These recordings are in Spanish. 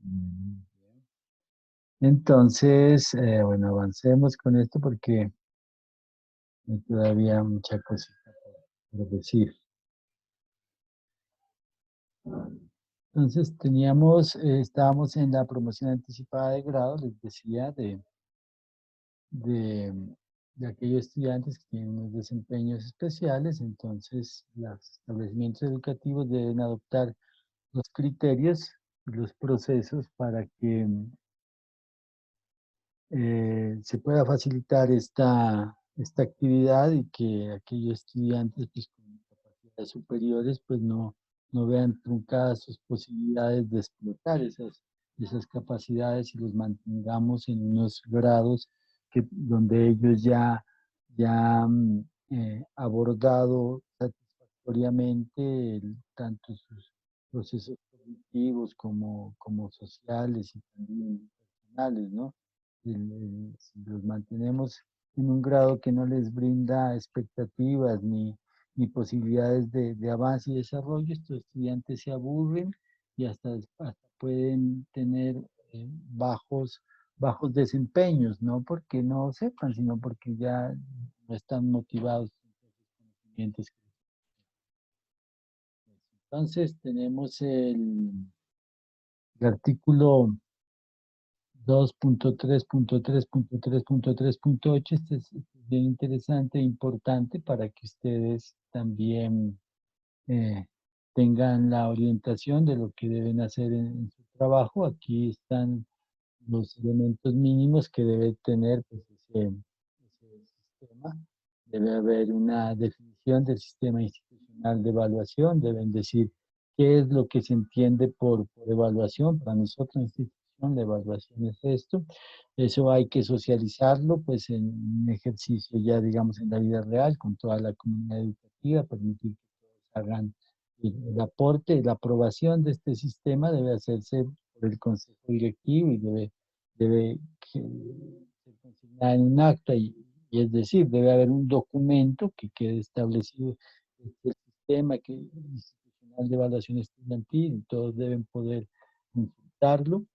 Mm. Entonces, bueno, avancemos con esto porque hay todavía mucha cosita por decir. Entonces, estábamos en la promoción anticipada de grado, les decía, de, de aquellos estudiantes que tienen unos desempeños especiales. Entonces, los establecimientos educativos deben adoptar los criterios y los procesos para que se pueda facilitar esta actividad y que aquellos estudiantes pues, con capacidades superiores pues no vean truncadas sus posibilidades de explotar esas capacidades y los mantengamos en unos grados donde ellos ya han abordado satisfactoriamente tanto sus procesos cognitivos como sociales y también personales, ¿no? Si los mantenemos en un grado que no les brinda expectativas ni posibilidades de avance y desarrollo, estos estudiantes se aburren y hasta pueden tener bajos desempeños, no porque no sepan, sino porque ya no están motivados por esos conocimientos. Entonces tenemos el artículo 2.3.3.3.3.8. Este es bien interesante e importante para que ustedes también eh, tengan la orientación de lo que deben hacer en su trabajo. Aquí están los elementos mínimos que debe tener pues, ese sistema. Debe haber una definición del sistema institucional de evaluación. Deben decir qué es lo que se entiende por evaluación. Para nosotros, en institución, la evaluación es esto. Eso hay que socializarlo pues, en un ejercicio ya, digamos, en la vida real, con toda la comunidad educativa, permitir que todos hagan el aporte, la aprobación de este sistema debe hacerse por el consejo directivo y debe ser consignada en un acta y es decir, debe haber un documento que quede establecido el sistema institucional de evaluación estudiantil y todos deben poder consultarlo.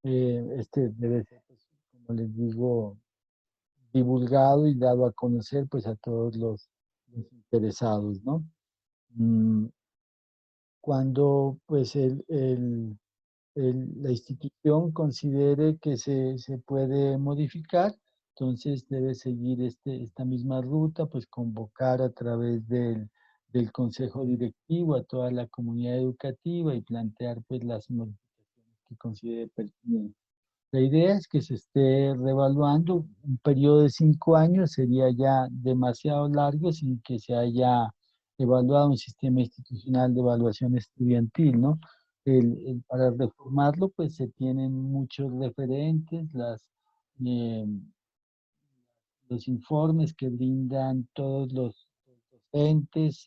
Este debe ser, pues, como les digo, divulgado y dado a conocer pues a todos los interesados, ¿no? Mm, Cuando pues la institución considere que se puede modificar, entonces debe seguir esta misma ruta, pues convocar a través del consejo directivo a toda la comunidad educativa y plantear pues las modificaciones que considere pertinentes. La idea es que se esté revaluando. Un periodo de 5 años sería ya demasiado largo sin que se haya evaluado un sistema institucional de evaluación estudiantil, ¿no? Para reformarlo, pues se tienen muchos referentes, eh, los informes que brindan todos los docentes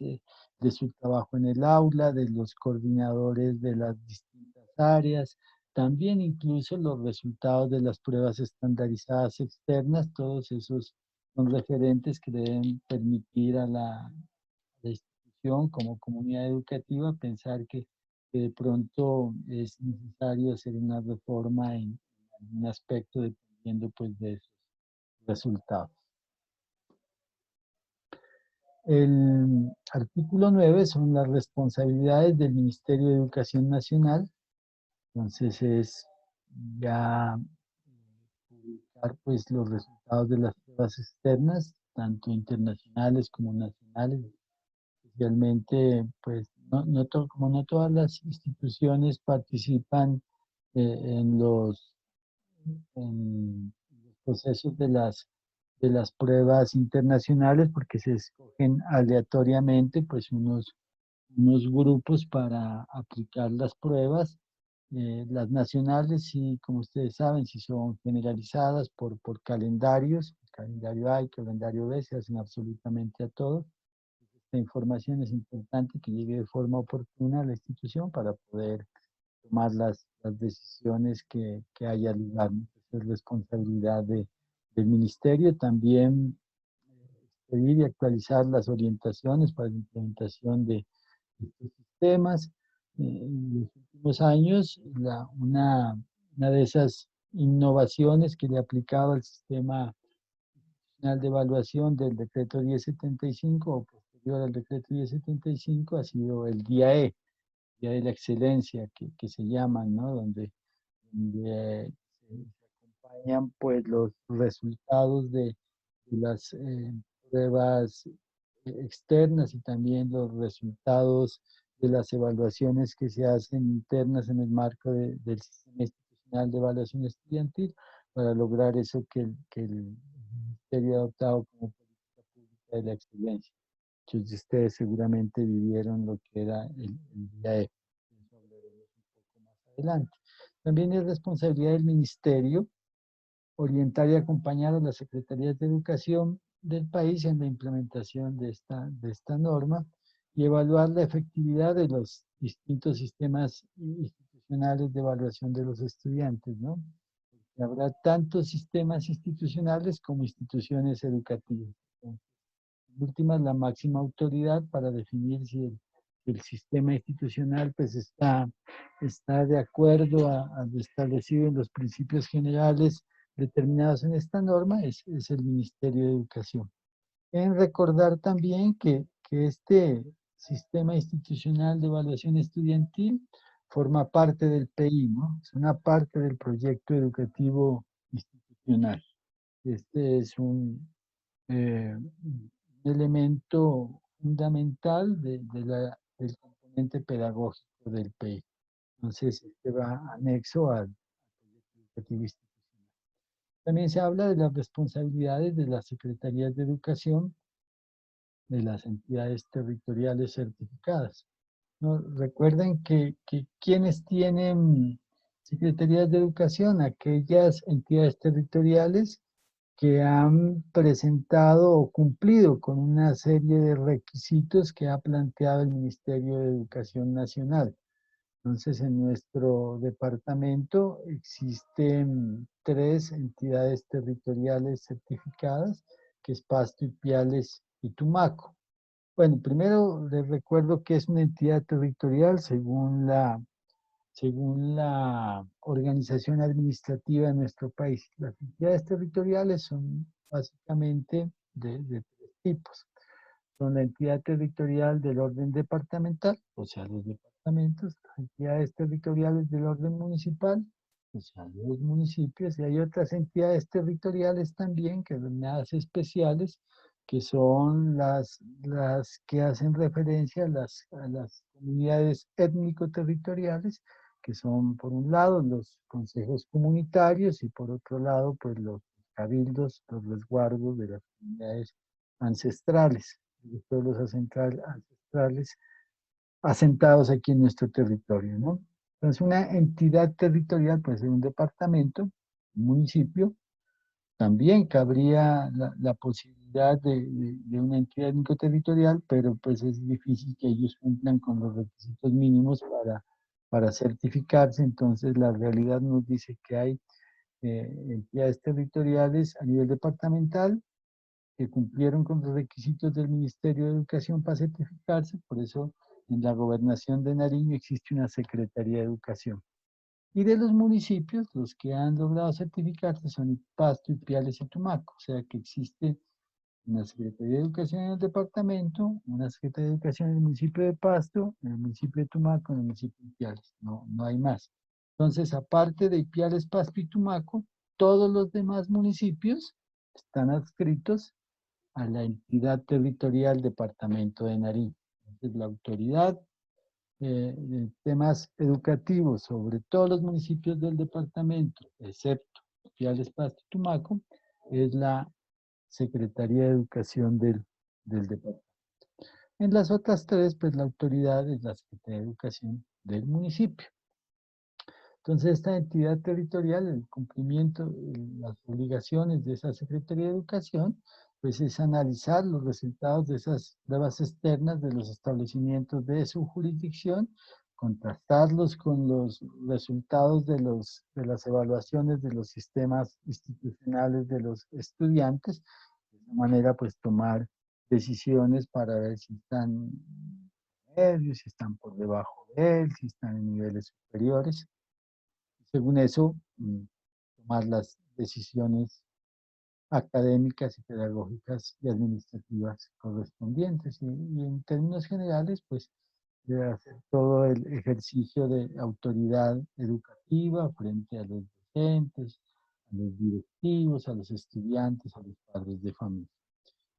de su trabajo en el aula, de los coordinadores de las distintas áreas, también incluso los resultados de las pruebas estandarizadas externas, todos esos son referentes que deben permitir a la institución como comunidad educativa pensar que de pronto es necesario hacer una reforma en algún aspecto dependiendo pues de esos resultados. El artículo 9 son las responsabilidades del Ministerio de Educación Nacional. Entonces es ya publicar pues los resultados de las pruebas externas, tanto internacionales como nacionales. Especialmente, pues, como no todas las instituciones participan en en los procesos de las pruebas internacionales, porque se escogen aleatoriamente, pues, unos grupos para aplicar las pruebas. Las nacionales, sí, como ustedes saben, sí son generalizadas por calendarios, calendario A y calendario B, se hacen absolutamente a todos. Esta información es importante que llegue de forma oportuna a la institución para poder tomar las decisiones que haya lugar, ¿no? Esa es responsabilidad del ministerio. También pedir y actualizar las orientaciones para la implementación de estos sistemas. En los últimos años, una una de esas innovaciones que le aplicaba el sistema nacional de evaluación del decreto 1075 o posterior al decreto 1075 ha sido el DIAE, Día de la Excelencia, que se llaman, ¿no? Donde se acompañan pues los resultados de las pruebas externas y también los resultados de las evaluaciones que se hacen internas en el marco del sistema institucional de evaluación estudiantil para lograr eso que el Ministerio ha adoptado como política pública de la excelencia. Muchos de ustedes seguramente vivieron lo que era el día E. Eso hablaremos un poco más adelante. También es responsabilidad del Ministerio orientar y acompañar a las secretarías de educación del país en la implementación de esta norma y evaluar la efectividad de los distintos sistemas institucionales de evaluación de los estudiantes, ¿no? Porque habrá tantos sistemas institucionales como instituciones educativas. En últimas, la máxima autoridad para definir si el sistema institucional pues está de acuerdo a lo establecido en los principios generales determinados en esta norma es el Ministerio de Educación. En recordar también que este sistema institucional de evaluación estudiantil forma parte del PI, ¿no? Es una parte del proyecto educativo institucional. Este es un elemento fundamental del componente pedagógico del PI. Entonces, este va anexo al proyecto educativo institucional. También se habla de las responsabilidades de las secretarías de educación de las entidades territoriales certificadas, ¿no? Recuerden que quienes tienen secretarías de educación, aquellas entidades territoriales que han presentado o cumplido con una serie de requisitos que ha planteado el Ministerio de Educación Nacional. Entonces, en nuestro departamento existen 3 entidades territoriales certificadas, que es Pasto, Ipiales y Tumaco. Bueno, primero les recuerdo que es una entidad territorial según la organización administrativa de nuestro país. Las entidades territoriales son básicamente de 3 tipos. Son la entidad territorial del orden departamental, o sea, los departamentos, las entidades territoriales del orden municipal, o sea, los municipios, y hay otras entidades territoriales también, que son denominadas especiales, que son las que hacen referencia a las comunidades étnico-territoriales, que son, por un lado, los consejos comunitarios y por otro lado, pues los cabildos, los resguardos de las comunidades ancestrales, de los pueblos ancestrales asentados aquí en nuestro territorio, ¿no? Entonces, una entidad territorial puede ser un departamento, un municipio, también cabría la posibilidad de una entidad étnico-territorial, pero pues es difícil que ellos cumplan con los requisitos mínimos para certificarse, entonces la realidad nos dice que hay entidades territoriales a nivel departamental que cumplieron con los requisitos del Ministerio de Educación para certificarse, por eso en la gobernación de Nariño existe una Secretaría de Educación. Y de los municipios, los que han logrado certificarse son Pasto, Ipiales y Tumaco, o sea que existe una Secretaría de Educación en el departamento, una Secretaría de Educación en el municipio de Pasto, en el municipio de Tumaco, en el municipio de Ipiales, no hay más. Entonces, aparte de Ipiales, Pasto y Tumaco, todos los demás municipios están adscritos a la entidad territorial Departamento de Nariño. Entonces, la autoridad de temas educativos sobre todos los municipios del departamento, excepto Ipiales, Pasto y Tumaco, es la Secretaría de Educación del departamento. En las otras 3, pues la autoridad es la Secretaría de Educación del municipio. Entonces, esta entidad territorial, el cumplimiento, las obligaciones de esa Secretaría de Educación, pues es analizar los resultados de esas pruebas externas de los establecimientos de su jurisdicción, contrastarlos con los resultados de las evaluaciones de los sistemas institucionales de los estudiantes, de esa manera pues tomar decisiones para ver si están medios, si están por debajo de él, si están en niveles superiores. Según eso, mm, tomar las decisiones académicas y pedagógicas y administrativas correspondientes. Y en términos generales, pues, de hacer todo el ejercicio de autoridad educativa frente a los docentes, a los directivos, a los estudiantes, a los padres de familia.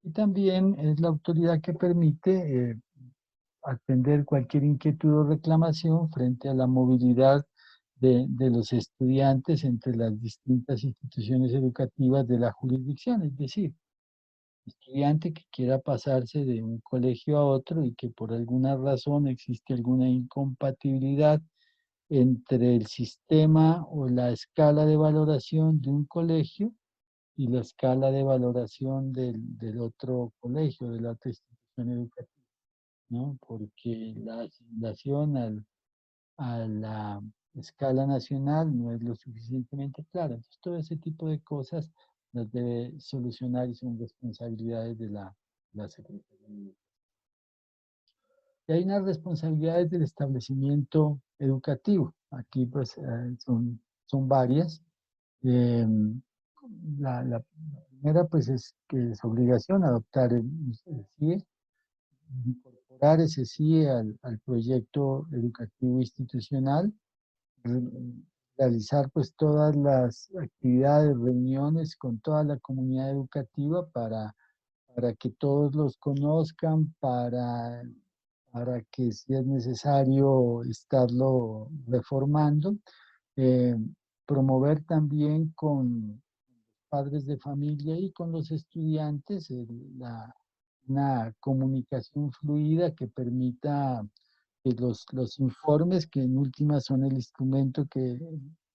Y también es la autoridad que permite atender cualquier inquietud o reclamación frente a la movilidad de los estudiantes entre las distintas instituciones educativas de la jurisdicción. Es decir, estudiante que quiera pasarse de un colegio a otro y que por alguna razón existe alguna incompatibilidad entre el sistema o la escala de valoración de un colegio y la escala de valoración del otro colegio, de la otra institución educativa, ¿no? Porque la asignación a la escala nacional no es lo suficientemente clara. Entonces, todo ese tipo de cosas las debe solucionar y son responsabilidades de la Secretaría. Y hay unas responsabilidades del establecimiento educativo. Aquí pues son varias. Eh, la primera pues es que es obligación adoptar el CIE, incorporar ese CIE al proyecto educativo institucional, realizar pues todas las actividades, reuniones con toda la comunidad educativa para que todos los conozcan, para que si es necesario estarlo reformando, eh, promover también con padres de familia y con los estudiantes una comunicación fluida que permita que los informes, que en última son el instrumento que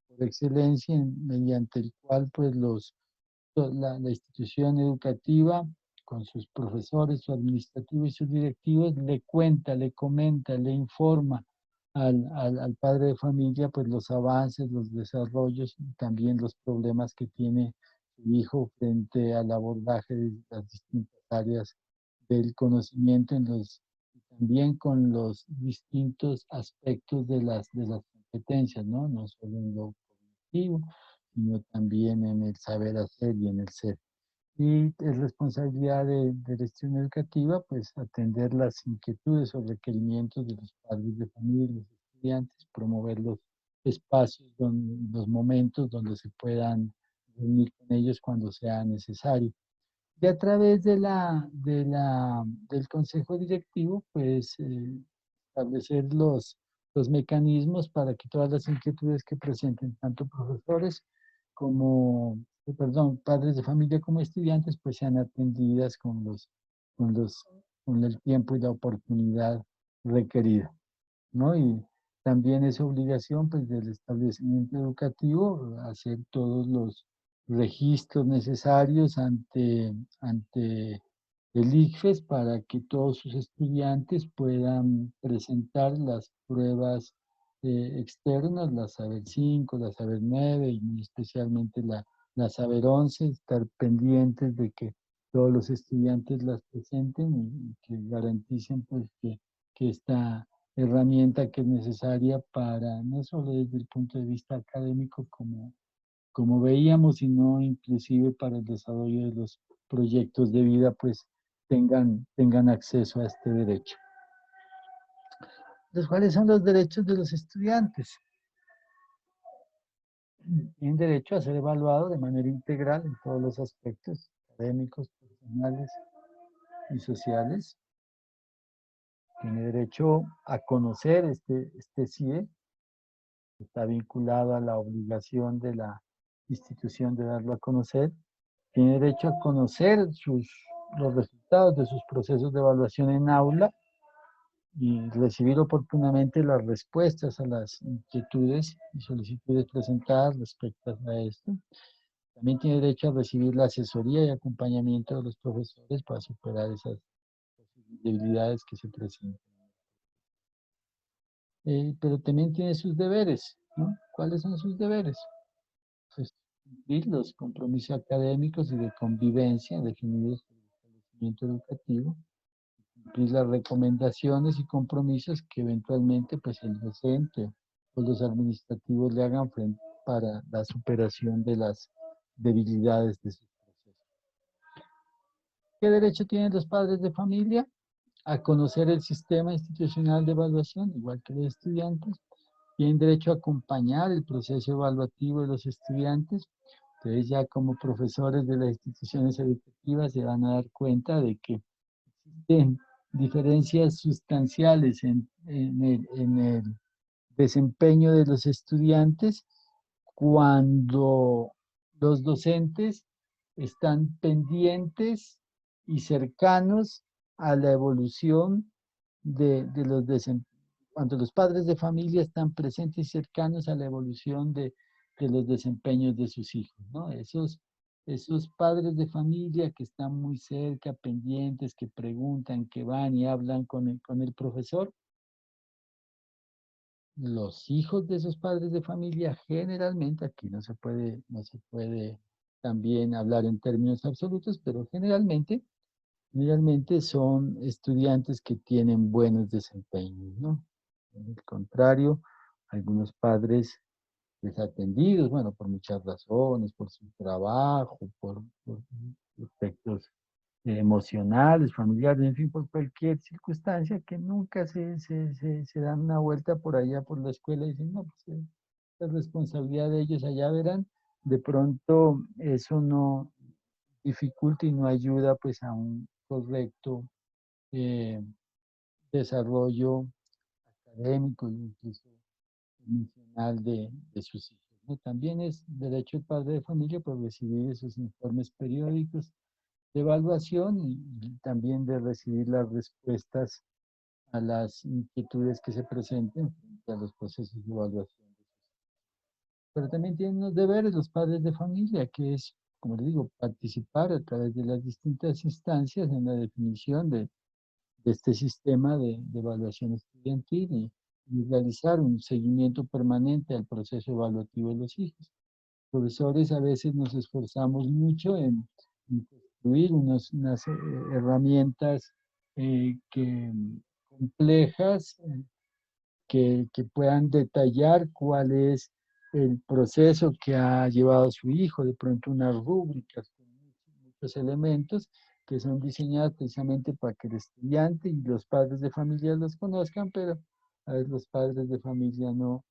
por excelencia, mediante el cual pues la institución educativa con sus profesores, su administrativo y sus directivos le cuenta, le comenta, le informa al padre de familia pues los avances, los desarrollos y también los problemas que tiene su hijo frente al abordaje de las distintas áreas del conocimiento también con los distintos aspectos de las competencias, ¿no? No solo en lo cognitivo, sino también en el saber hacer y en el ser. Y es responsabilidad de la gestión educativa, pues atender las inquietudes o requerimientos de los padres de familia, los estudiantes, promover los espacios, los momentos donde se puedan reunir con ellos cuando sea necesario. Y a través del consejo directivo, pues establecer los mecanismos para que todas las inquietudes que presenten tanto profesores como, perdón, padres de familia como estudiantes, pues sean atendidas con los, con el tiempo y la oportunidad requerida, ¿no? Y también es obligación, pues, del establecimiento educativo hacer todos los registros necesarios ante el ICFES para que todos sus estudiantes puedan presentar las pruebas externas, la Saber 5, la Saber 9 y muy especialmente la Saber 11, estar pendientes de que todos los estudiantes las presenten y que garanticen pues que esta herramienta que es necesaria para, no solo desde el punto de vista académico como veíamos, sino inclusive para el desarrollo de los proyectos de vida, pues tengan acceso a este derecho. Entonces, ¿cuáles son los derechos de los estudiantes? Tienen derecho a ser evaluados de manera integral en todos los aspectos académicos, personales y sociales. Tiene derecho a conocer este CIE, que está vinculado a la obligación de la institución de darlo a conocer. Tiene derecho a conocer los resultados de sus procesos de evaluación en aula y recibir oportunamente las respuestas a las inquietudes y solicitudes presentadas respecto a esto. También tiene derecho a recibir la asesoría y acompañamiento de los profesores para superar esas debilidades que se presentan. Pero también tiene sus deberes, ¿no? ¿Cuáles son sus deberes? Pues cumplir los compromisos académicos y de convivencia definidos por el establecimiento educativo, cumplir las recomendaciones y compromisos que eventualmente pues el docente o los administrativos le hagan frente para la superación de las debilidades de sus procesos. ¿Qué derecho tienen los padres de familia? A conocer el sistema institucional de evaluación, igual que los estudiantes. Tienen derecho a acompañar el proceso evaluativo de los estudiantes. Ustedes ya como profesores de las instituciones educativas se van a dar cuenta de que existen diferencias sustanciales en el desempeño de los estudiantes cuando los docentes están pendientes y cercanos a la evolución de los desempeños, cuando los padres de familia están presentes y cercanos a la evolución de los desempeños de sus hijos, ¿no? Esos padres de familia que están muy cerca, pendientes, que preguntan, que van y hablan con el profesor, los hijos de esos padres de familia generalmente, aquí no se puede también hablar en términos absolutos, pero generalmente son estudiantes que tienen buenos desempeños, ¿no? Por el contrario, algunos padres desatendidos, bueno, por muchas razones, por su trabajo, por aspectos emocionales, familiares, en fin, por cualquier circunstancia que nunca se dan una vuelta por allá por la escuela y dicen, no, pues es responsabilidad de ellos, allá verán, de pronto eso no dificulta y no ayuda pues a un correcto eh, desarrollo académico e incluso emocional de sus hijos, ¿no? También es derecho del padre de familia por recibir esos informes periódicos de evaluación y también de recibir las respuestas a las inquietudes que se presenten frente a los procesos de evaluación. Pero también tienen unos deberes los padres de familia, que es, como les digo, participar a través de las distintas instancias en la definición de este sistema de evaluación estudiantil y realizar un seguimiento permanente al proceso evaluativo de los hijos. Profesores a veces nos esforzamos mucho en construir unas herramientas complejas que puedan detallar cuál es el proceso que ha llevado a su hijo, de pronto unas rúbricas con muchos elementos que son diseñadas precisamente para que el estudiante y los padres de familia los conozcan, pero a veces los padres de familia no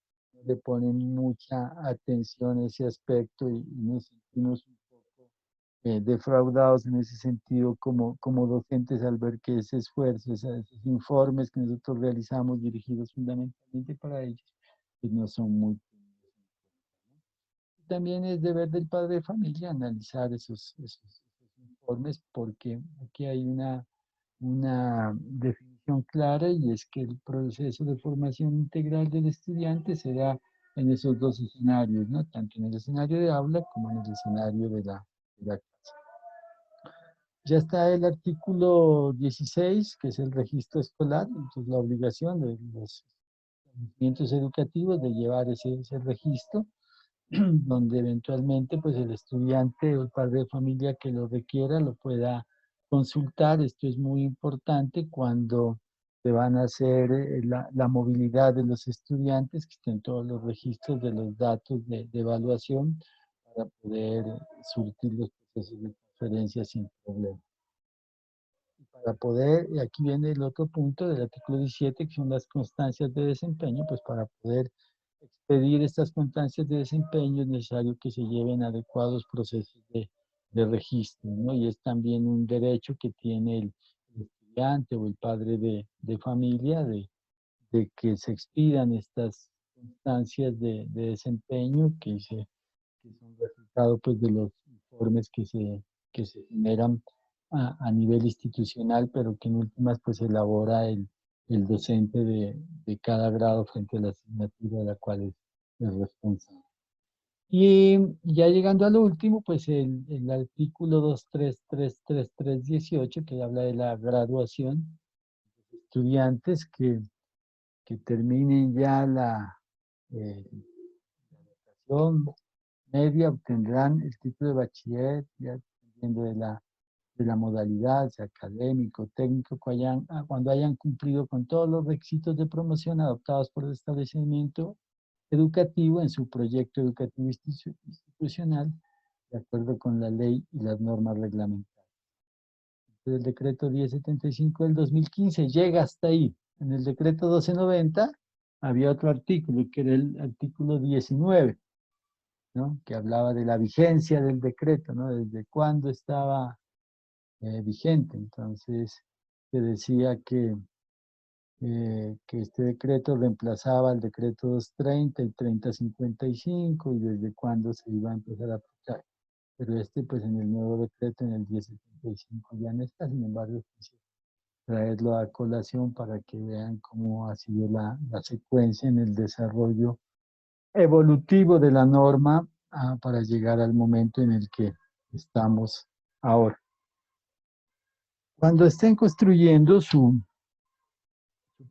le ponen mucha atención a ese aspecto y nos sentimos un poco defraudados en ese sentido como docentes al ver que ese esfuerzo, esos informes que nosotros realizamos dirigidos fundamentalmente para ellos, pues no son muy... También es deber del padre de familia analizar esos informes porque aquí hay una definición clara y es que el proceso de formación integral del estudiante se da en esos dos escenarios, ¿no? Tanto en el escenario de aula como en el escenario de la casa. Ya está el artículo 16, que es el registro escolar, entonces la obligación de los establecimientos educativos de llevar ese registro, donde eventualmente pues el estudiante o el padre de familia que lo requiera lo pueda consultar. Esto es muy importante cuando se van a hacer la movilidad de los estudiantes, que estén todos los registros de los datos de evaluación para poder surtir los procesos de transferencia sin problema. Para poder, y aquí viene el otro punto del artículo 17, que son las constancias de desempeño, pues para poder expedir estas constancias de desempeño es necesario que se lleven adecuados procesos de registro, ¿no? Y es también un derecho que tiene el estudiante o el padre de familia de que se expidan estas constancias de desempeño que son resultado pues, de los informes que se generan a nivel institucional, pero que en últimas pues elabora el docente de cada grado frente a la asignatura de la cual es responsable. Y ya llegando a lo último, pues el artículo 2333318 que habla de la graduación, estudiantes que terminen ya la educación media obtendrán el título de bachiller, ya dependiendo de la modalidad, sea académico, técnico, cuando hayan cumplido con todos los requisitos de promoción adoptados por el establecimiento educativo en su proyecto educativo institucional, de acuerdo con la ley y las normas reglamentarias. El decreto 1075 del 2015 llega hasta ahí. En el decreto 1290 había otro artículo, que era el artículo 19, ¿no? Que hablaba de la vigencia del decreto, ¿no? Desde cuándo estaba vigente. Entonces, se decía que este decreto reemplazaba el decreto 230 y 3055 y desde cuándo se iba a empezar a aplicar. Pero este, pues en el nuevo decreto, en el 1075, ya no está. Sin embargo, quise traerlo a colación para que vean cómo ha sido la secuencia en el desarrollo evolutivo de la norma para llegar al momento en el que estamos ahora. Cuando estén construyendo su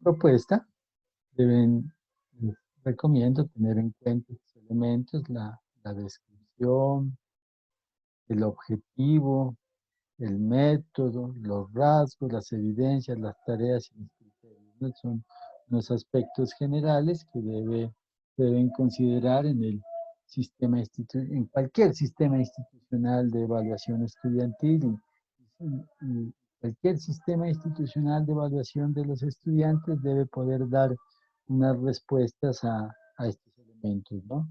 propuesta, deben, les recomiendo tener en cuenta estos elementos, la descripción, el objetivo, el método, los rasgos, las evidencias, las tareas y los criterios, ¿no? Son los aspectos generales que deben considerar en el en cualquier sistema institucional de evaluación estudiantil y cualquier sistema institucional de evaluación de los estudiantes debe poder dar unas respuestas a estos elementos, ¿no?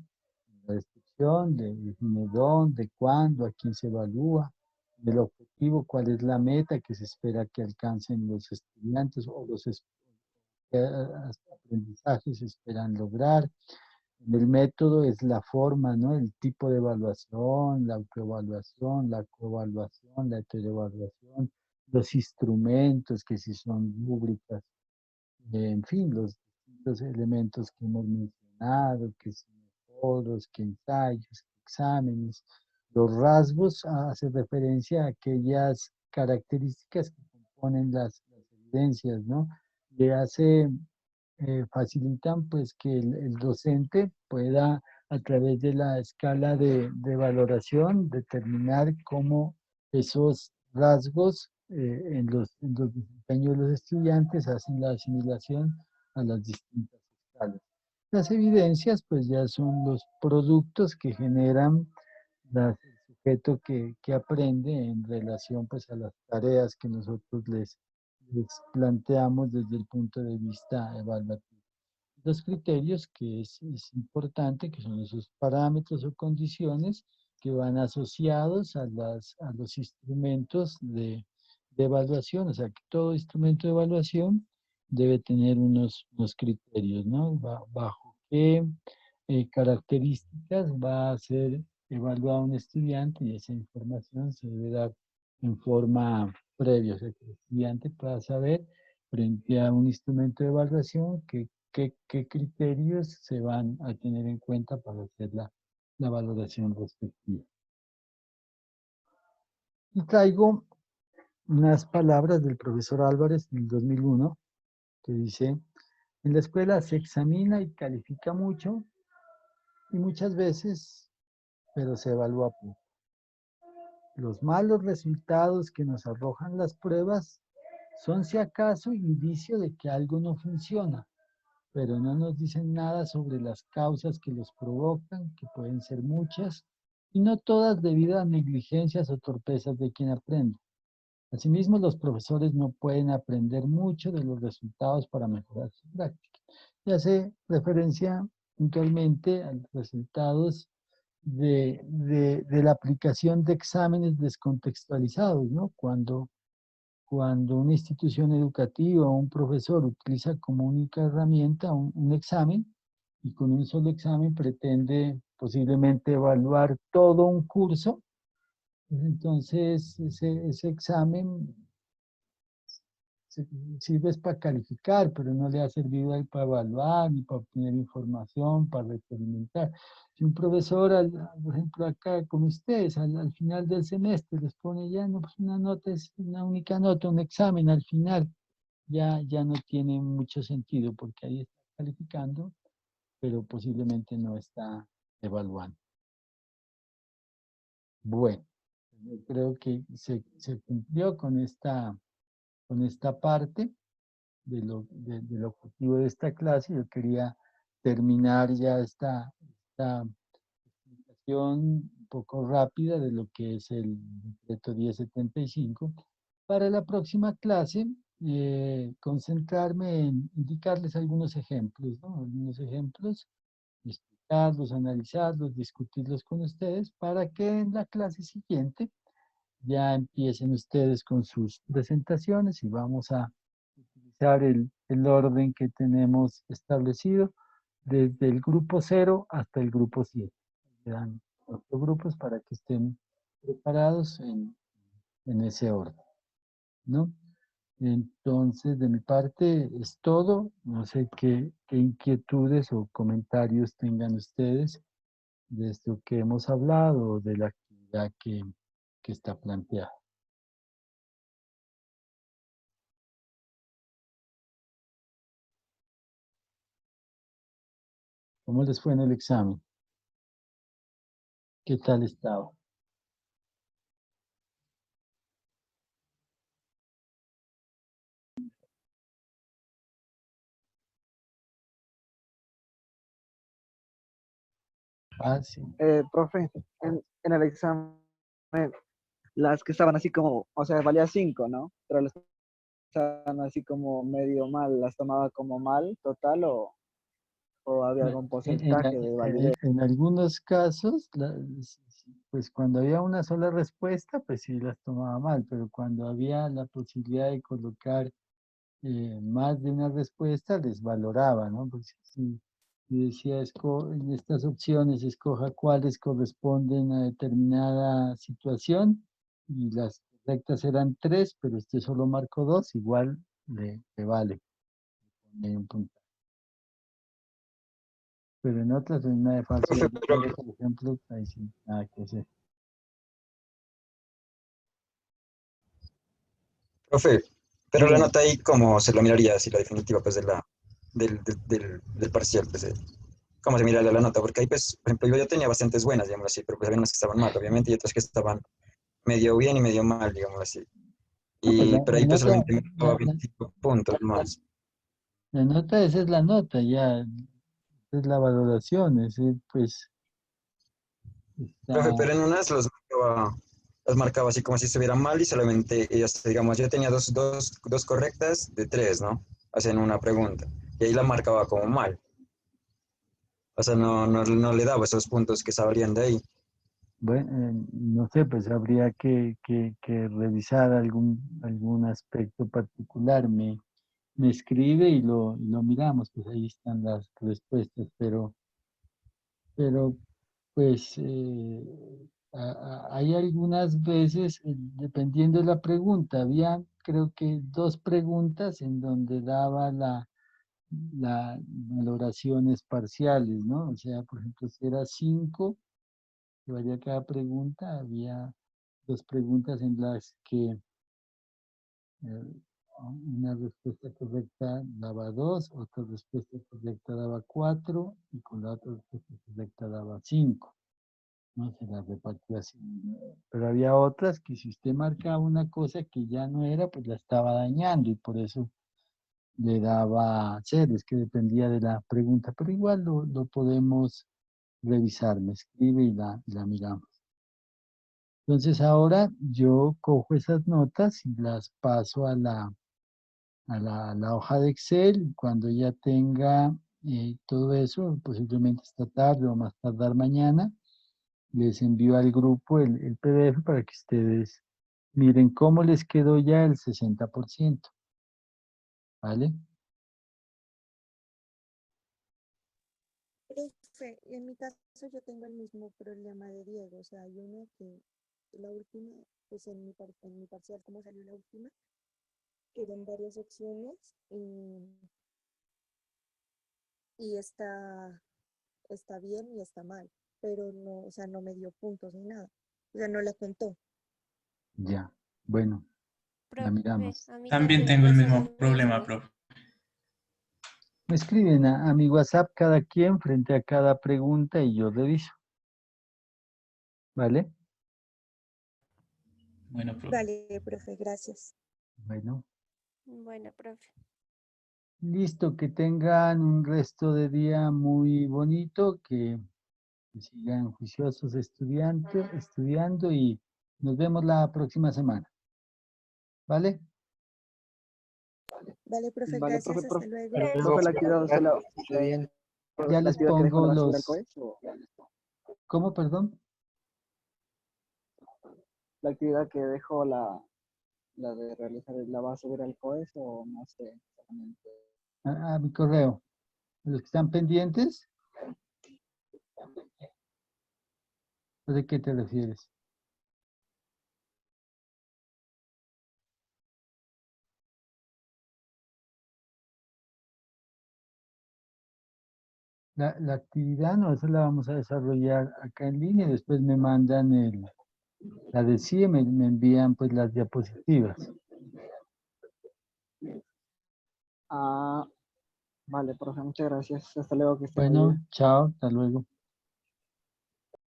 La descripción de dónde, cuándo, a quién se evalúa, del objetivo, cuál es la meta que se espera que alcancen los estudiantes o los aprendizajes se esperan lograr. El método es la forma, ¿no? El tipo de evaluación, la autoevaluación, la coevaluación, la heteroevaluación, los instrumentos, que si son rúbricas, en fin, los distintos elementos que hemos mencionado, que si foros, que ensayos, que exámenes. Los rasgos hace referencia a aquellas características que componen las evidencias, ¿no? Le hace facilitan pues que el docente pueda a través de la escala valoración determinar cómo esos rasgos en los desempeños de los estudiantes hacen la asimilación a las distintas escalas. Las evidencias pues ya son los productos que generan el sujeto que aprende en relación pues a las tareas que nosotros les planteamos desde el punto de vista evaluativo. Los criterios que es importante, que son esos parámetros o condiciones que van asociados a los instrumentos de evaluación, o sea que todo instrumento de evaluación debe tener unos criterios, ¿no? Bajo qué características va a ser evaluado un estudiante y esa información se debe dar en forma previa, o sea que el estudiante pueda saber frente a un instrumento de evaluación qué criterios se van a tener en cuenta para hacer la valoración respectiva. Y traigo unas palabras del profesor Álvarez del 2001 que dice, en la escuela se examina y califica mucho y muchas veces, pero se evalúa poco. Los malos resultados que nos arrojan las pruebas son si acaso indicio de que algo no funciona, pero no nos dicen nada sobre las causas que los provocan, que pueden ser muchas, y no todas debido a negligencias o torpezas de quien aprende. Asimismo, los profesores no pueden aprender mucho de los resultados para mejorar su práctica. Y hace referencia puntualmente a los resultados de la aplicación de exámenes descontextualizados, ¿no? Cuando una institución educativa o un profesor utiliza como única herramienta un examen y con un solo examen pretende posiblemente evaluar todo un curso, pues entonces ese examen sirve para calificar, pero no le ha servido ahí para evaluar, ni para obtener información, para retroalimentar. Si un profesor, por ejemplo, acá con ustedes, al final del semestre les pone ya no, pues una nota, es una única nota, un examen al final, ya no tiene mucho sentido porque ahí está calificando, pero posiblemente no está evaluando. Bueno, yo creo que se cumplió con esta parte del objetivo de esta clase. Yo quería terminar ya esta explicación un poco rápida de lo que es el decreto 1075. Para la próxima clase, concentrarme en indicarles algunos ejemplos, ¿no? Algunos ejemplos, explicarlos, analizarlos, discutirlos con ustedes para que en la clase siguiente ya empiecen ustedes con sus presentaciones y vamos a utilizar el orden que tenemos establecido desde el grupo 0 hasta el grupo 7. Quedan 8 grupos para que estén preparados en ese orden, ¿no? Entonces, de mi parte es todo. No sé qué inquietudes o comentarios tengan ustedes de esto que hemos hablado o de la actividad que está planteada. ¿Cómo les fue en el examen? ¿Qué tal estaba? Ah, sí. Profe, en el examen, las que estaban así como, o sea, valía 5, ¿no? Pero las que estaban así como medio mal, ¿las tomaba como mal total o había algún porcentaje de validez? En algunos casos, pues cuando había una sola respuesta, pues sí las tomaba mal, pero cuando había la posibilidad de colocar más de una respuesta, les valoraba, ¿no? Pues si decía, en estas opciones, escoja cuáles corresponden a determinada situación, y las correctas eran 3, pero usted solo marcó 2, igual le vale. Pone un punto. Pero en otras, en una de falso Profe, verdadero, por ejemplo, ahí sí, nada que hacer. profe, pero la Dígame. nota ahí, ¿cómo se lo miraría si la definitiva pues del parcial? Pues, ¿cómo se miraría la nota? Porque ahí, pues, por ejemplo, yo tenía bastantes buenas, digamos así, pero pues había unas que estaban mal, obviamente, y otras que estaban medio bien y medio mal, digamos así. No, pues Pero la ahí pues nota, solamente me daba 25 puntos más. la nota, esa es la nota, ya, esa es la valoración, ese, pues, Profe, está, pero en unas las marcaba así como si estuvieran mal y solamente ellas, digamos, yo tenía dos correctas de tres, ¿no? Hacen una pregunta. Y ahí la marcaba como mal. O sea, no le daba esos puntos que salían de ahí. bueno, no sé, pues habría que revisar algún aspecto particular. Me escribe y lo miramos, pues ahí están las respuestas, pero pues hay algunas veces, dependiendo de la pregunta, había creo que 2 preguntas en donde daba la valoraciones parciales, ¿no? O sea, por ejemplo, si era 5, que valía cada pregunta, había 2 preguntas en las que una respuesta correcta daba 2, otra respuesta correcta daba 4 y con la otra respuesta correcta daba 5. ¿No? Se las repartía así. Pero había otras que si usted marcaba una cosa que ya no era, pues la estaba dañando y por eso le daba cero, es que dependía de la pregunta, pero igual lo podemos revisar, me escribe y la miramos. Entonces ahora yo cojo esas notas y las paso a la hoja de Excel. Cuando ya tenga todo eso, posiblemente esta tarde o más tardar mañana, les envío al grupo el PDF para que ustedes miren cómo les quedó ya el 60%. ¿Vale? Profe, en mi caso yo tengo el mismo problema de Diego, o sea, hay una que la última, pues en mi parcial, como salió la última, eran varias opciones y está bien y está mal, pero no, o sea, no me dio puntos ni nada, o sea, no la contó. Ya. Bueno, la Profe, miramos. a mí También también me tengo el pasó mismo lo problema, mismo. profe. Me escriben a mi WhatsApp cada quien frente a cada pregunta y yo reviso. ¿Vale? Bueno, profe. Vale, profe, gracias. Bueno. Bueno, profe. Listo, que tengan un resto de día muy bonito, que sigan juiciosos estudiando y nos vemos la próxima semana. ¿Vale? Vale, profe, Vale, profe, gracias, hasta profe, luego. profe, la actividad, usted la, Esté bien. Ya la les actividad que dejó pongo la va a subir al los... COES o ¿Cómo, perdón? la actividad que dejó la de realizar, la va a subir al COES o no sé exactamente. A mi correo. Los que están pendientes, ¿de qué te refieres? La actividad, no, esa la vamos a desarrollar acá en línea y después me mandan la de CIE, me envían pues las diapositivas. Ah, vale, profe, muchas gracias. Hasta luego, que esté muy Bueno, bien. chao, hasta luego.